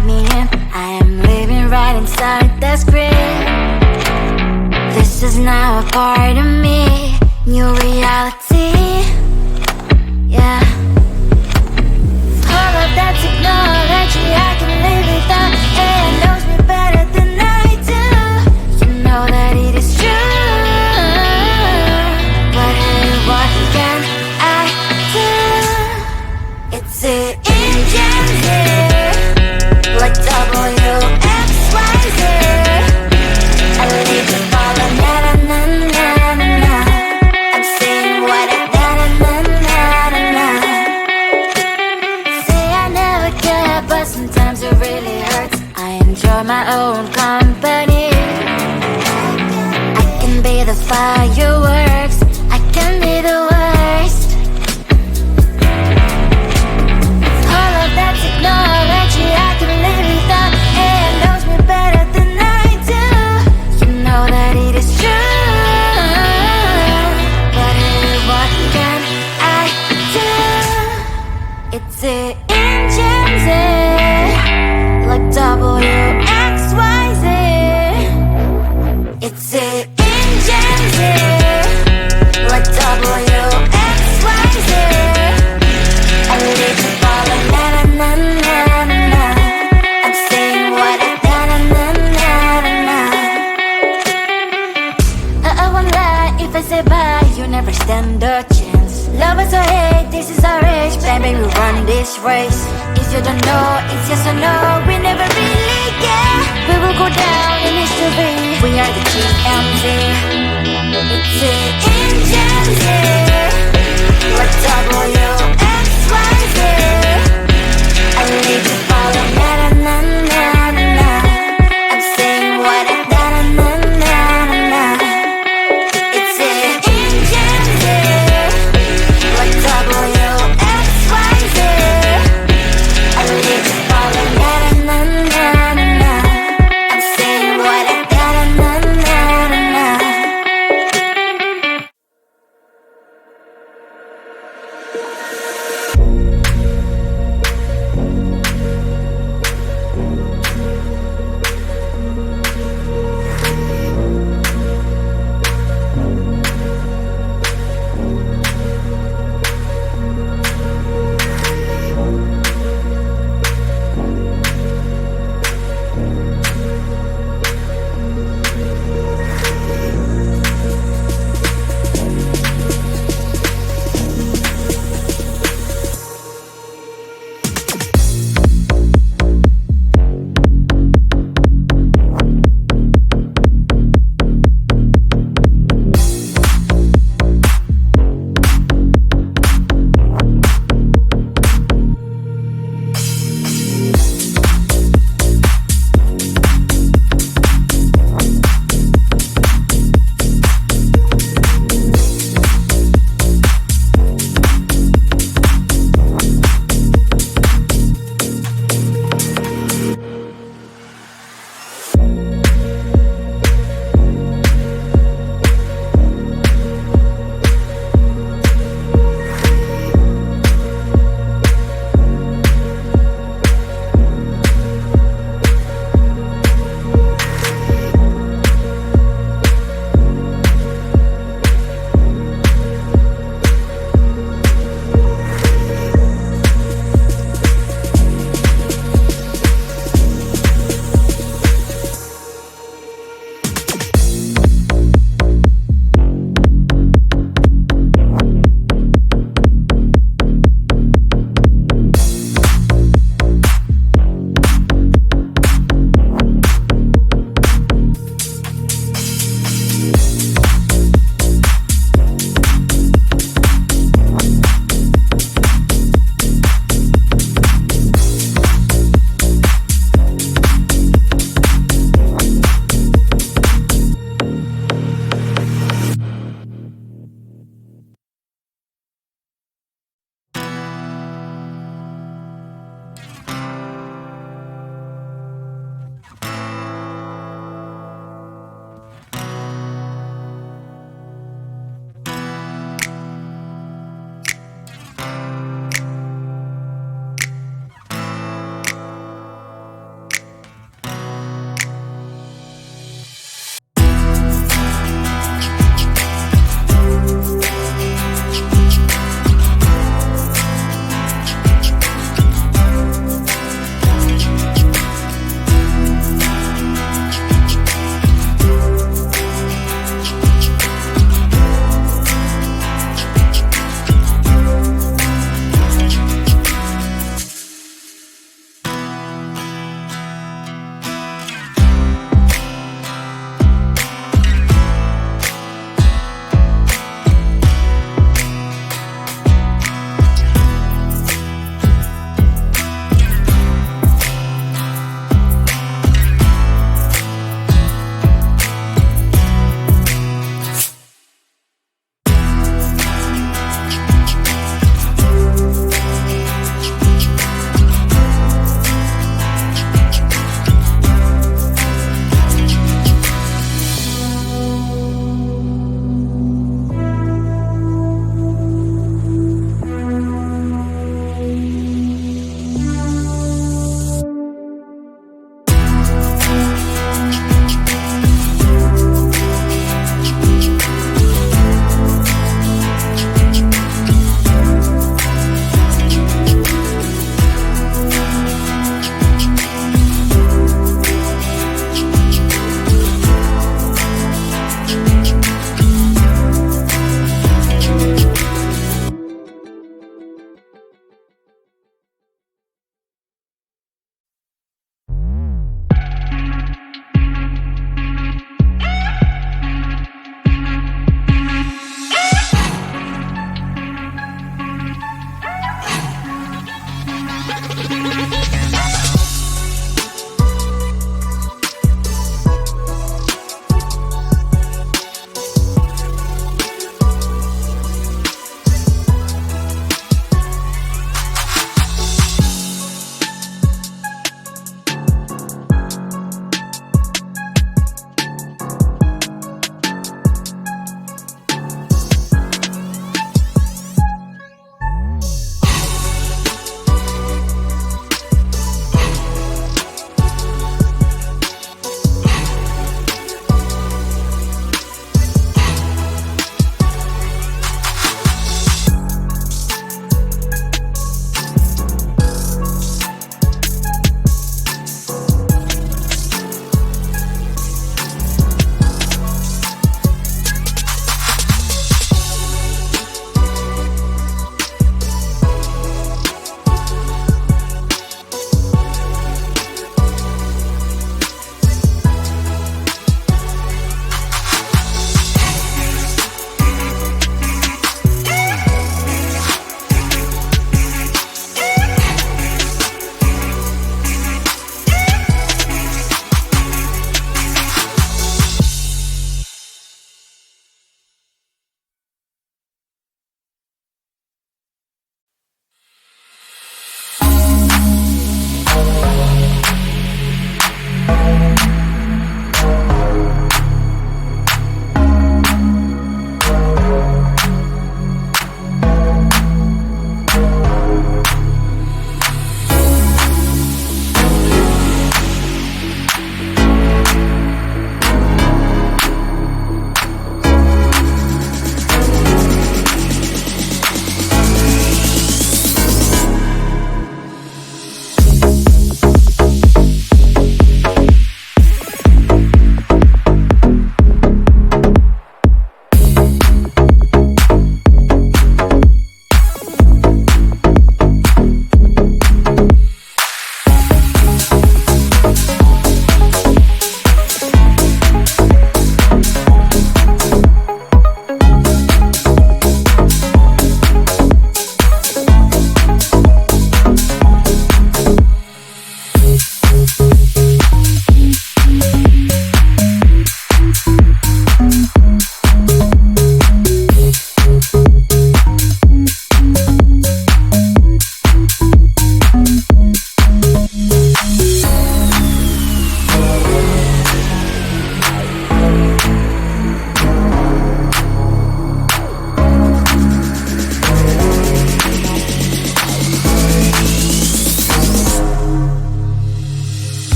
write me in. I am living right inside the screen. This is now a part of me, new reality. Yeah. All of that technology I can live without. AI knows me better than I do. You know that it is true. But hey, what can I do? It's the engines here, like WXYZ. I leave the ball on na-na-na-na-na-na. I'm saying what I na-na-na-na-na. Say I never care, but sometimes it really hurts. I enjoy my own company. I can be the fireworks, I can be the worst. All of that technology I can live without. AI knows me better than I do. You know that it is true. But hey, what can I do? It's the engines, like WXYZ. It's the engines, like WXYZ. I live the ball on na-na-na-na-na. I'm saying what I na-na-na-na-na. I won't lie if I say bye, you never stand a chance. Love us or hate, this is our age. Baby, we're running this race. If you don't know, it's yes or no. We never really care. We will go down in history. We are the TMZ. It's the engines, like WXYZ. I leave the ball on na-na-na-na-na. I'm saying what I na-na-na-na-na. It's the engines, like WXYZ. I leave the ball on na-na-na-na-na. I'm saying what I na-na-na-na-na.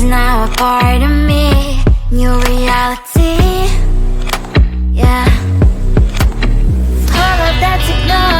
now a part of me. New reality, yeah. All of that's ignored.